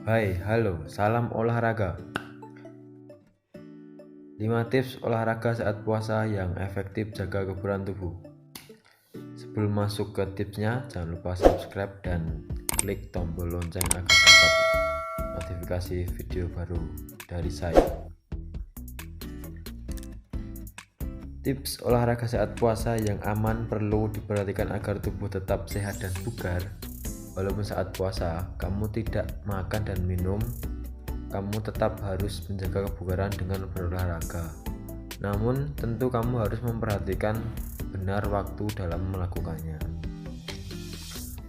Hai, halo, salam olahraga. 5 tips olahraga saat puasa yang efektif jaga kebugaran tubuh. Sebelum masuk ke tipsnya, jangan lupa subscribe dan klik tombol lonceng agar dapat notifikasi video baru dari saya. Tips olahraga saat puasa yang aman perlu diperhatikan agar tubuh tetap sehat dan bugar. Walaupun saat puasa kamu tidak makan dan minum, kamu tetap harus menjaga kebugaran dengan berolahraga. Namun tentu kamu harus memperhatikan benar waktu dalam melakukannya.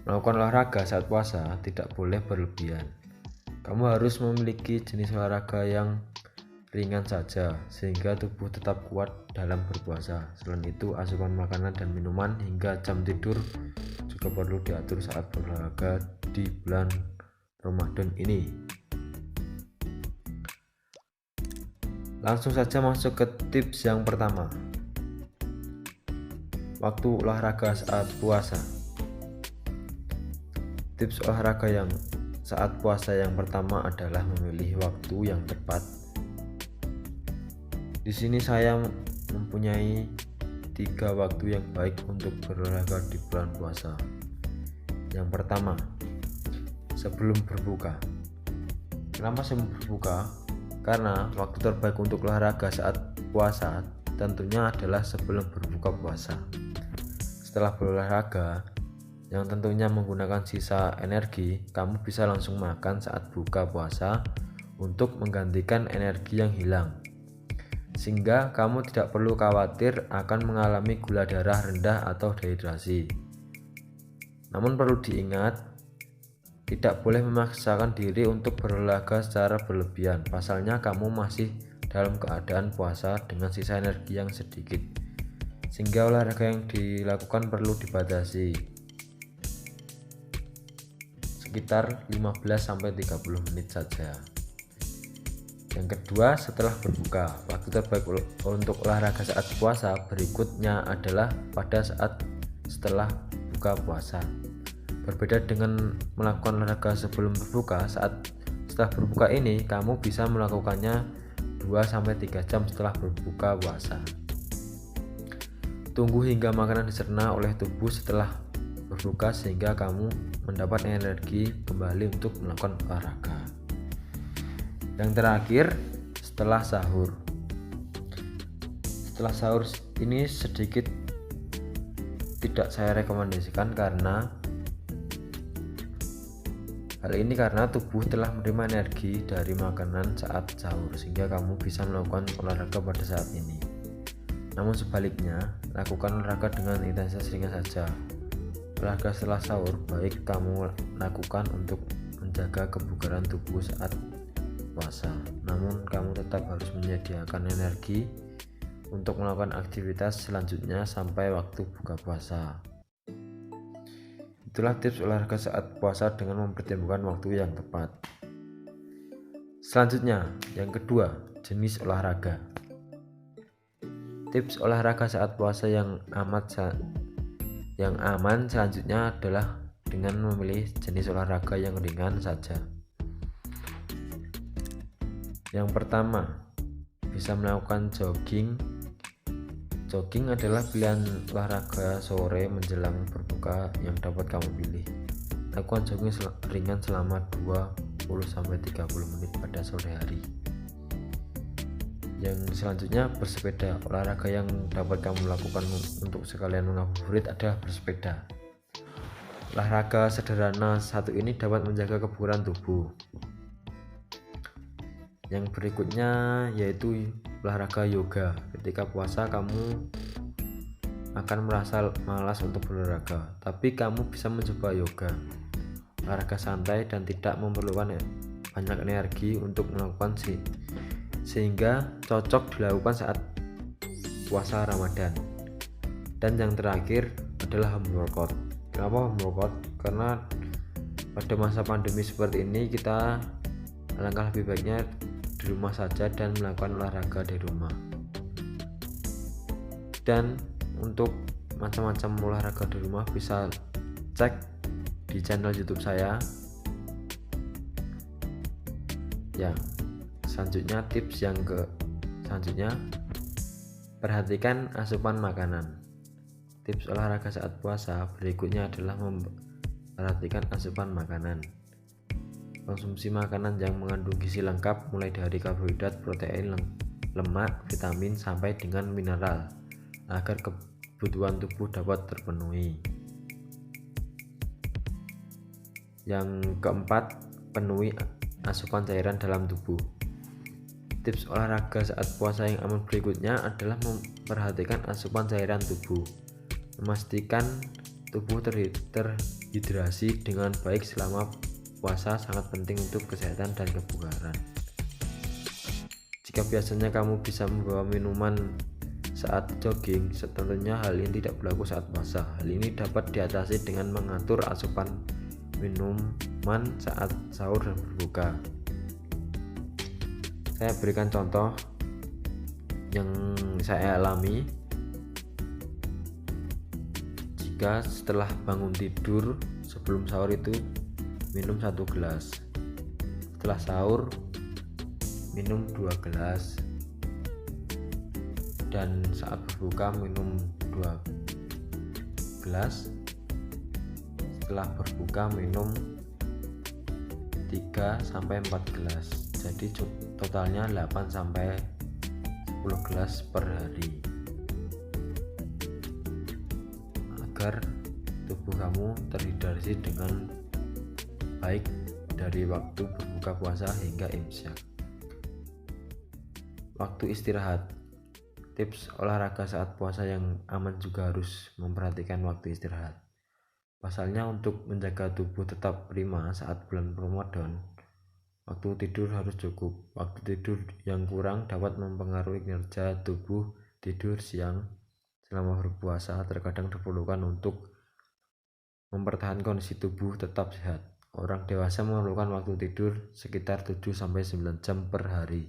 Melakukan olahraga saat puasa tidak boleh berlebihan. Kamu harus memiliki jenis olahraga yang ringan saja sehingga tubuh tetap kuat dalam berpuasa. Selain itu, asupan makanan dan minuman hingga jam tidur juga perlu diatur saat berolahraga di bulan Ramadan ini. Langsung saja masuk ke tips yang pertama. Waktu olahraga saat puasa. Tips olahraga yang saat puasa yang pertama adalah memilih waktu yang tepat. Di sini saya mempunyai 3 waktu yang baik untuk berolahraga di bulan puasa. Yang pertama, sebelum berbuka. Kenapa sebelum berbuka? Karena waktu terbaik untuk olahraga saat puasa tentunya adalah sebelum berbuka puasa. Setelah berolahraga, yang tentunya menggunakan sisa energi, kamu bisa langsung makan saat buka puasa untuk menggantikan energi yang hilang. Sehingga kamu tidak perlu khawatir akan mengalami gula darah rendah atau dehidrasi. Namun perlu diingat, tidak boleh memaksakan diri untuk berolahraga secara berlebihan. Pasalnya kamu masih dalam keadaan puasa dengan sisa energi yang sedikit, sehingga olahraga yang dilakukan perlu dibatasi sekitar 15-30 menit saja. Yang kedua, setelah berbuka. Waktu terbaik untuk olahraga saat puasa berikutnya adalah pada saat setelah buka puasa. Berbeda dengan melakukan olahraga sebelum berbuka, saat setelah berbuka ini kamu bisa melakukannya 2-3 jam setelah berbuka puasa. Tunggu hingga makanan dicerna oleh tubuh setelah berbuka sehingga kamu mendapat energi kembali untuk melakukan olahraga. Yang terakhir, setelah sahur. Setelah sahur ini sedikit tidak saya rekomendasikan karena tubuh telah menerima energi dari makanan saat sahur sehingga kamu bisa melakukan olahraga pada saat ini. Namun sebaliknya, lakukan olahraga dengan intensitas ringan saja. Olahraga setelah sahur baik kamu lakukan untuk menjaga kebugaran tubuh saat puasa, namun kamu tetap harus menyediakan energi untuk melakukan aktivitas selanjutnya sampai waktu buka puasa. Itulah tips olahraga saat puasa dengan mempertimbangkan waktu yang tepat. Selanjutnya, yang kedua, jenis olahraga. Tips olahraga saat puasa yang aman selanjutnya adalah dengan memilih jenis olahraga yang ringan saja. Yang pertama, bisa melakukan jogging. Jogging adalah pilihan olahraga sore menjelang berbuka yang dapat kamu pilih. Lakukan jogging ringan selama 20-30 menit pada sore hari. Yang selanjutnya, bersepeda. Olahraga yang dapat kamu lakukan untuk sekalian mengabuburit adalah bersepeda. Olahraga sederhana satu ini dapat menjaga kebugaran tubuh. Yang berikutnya yaitu olahraga yoga. Ketika puasa kamu akan merasa malas untuk berolahraga, tapi kamu bisa mencoba yoga. Olahraga santai dan tidak memerlukan banyak energi untuk melakukan sehingga cocok dilakukan saat puasa Ramadan. Dan yang terakhir adalah home workout. Kenapa home workout? Karena pada masa pandemi seperti ini kita alangkah lebih baiknya di rumah saja dan melakukan olahraga di rumah. Dan untuk macam-macam olahraga di rumah bisa cek di channel YouTube saya. Ya, selanjutnya tips yang selanjutnya, perhatikan asupan makanan. Tips olahraga saat puasa berikutnya adalah memperhatikan asupan makanan. Konsumsi makanan yang mengandung gizi lengkap mulai dari karbohidrat, protein, lemak, vitamin sampai dengan mineral agar kebutuhan tubuh dapat terpenuhi. Yang keempat, penuhi asupan cairan dalam tubuh. Tips olahraga saat puasa yang aman berikutnya adalah memperhatikan asupan cairan tubuh. Memastikan tubuh terhidrasi dengan baik selama puasa sangat penting untuk kesehatan dan kebugaran. Jika biasanya kamu bisa membawa minuman saat jogging, tentunya hal ini tidak berlaku saat puasa. Hal ini dapat diatasi dengan mengatur asupan minuman saat sahur dan berbuka. Saya berikan contoh yang saya alami. Jika setelah bangun tidur sebelum sahur itu minum 1 gelas, setelah sahur minum 2 gelas, dan saat berbuka minum 2 gelas, setelah berbuka minum 3-4 gelas. Jadi totalnya 8-10 gelas per hari, agar tubuh kamu terhidrasi dengan baik dari waktu berbuka puasa hingga imsak. Waktu istirahat. Tips olahraga saat puasa yang aman juga harus memperhatikan waktu istirahat. Pasalnya, untuk menjaga tubuh tetap prima saat bulan Ramadan, waktu tidur harus cukup. Waktu tidur yang kurang dapat mempengaruhi kinerja tubuh. Tidur siang selama berpuasa terkadang diperlukan untuk mempertahankan kondisi tubuh tetap sehat. Orang dewasa memerlukan waktu tidur sekitar 7-9 jam per hari.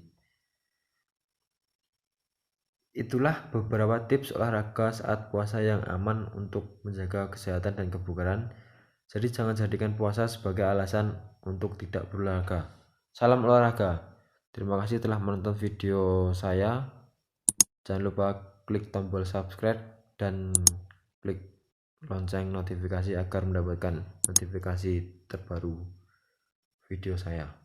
Itulah beberapa tips olahraga saat puasa yang aman untuk menjaga kesehatan dan kebugaran. Jadi jangan jadikan puasa sebagai alasan untuk tidak berolahraga. Salam olahraga. Terima kasih telah menonton video saya. Jangan lupa klik tombol subscribe dan klik lonceng notifikasi agar mendapatkan notifikasi terbaru video saya.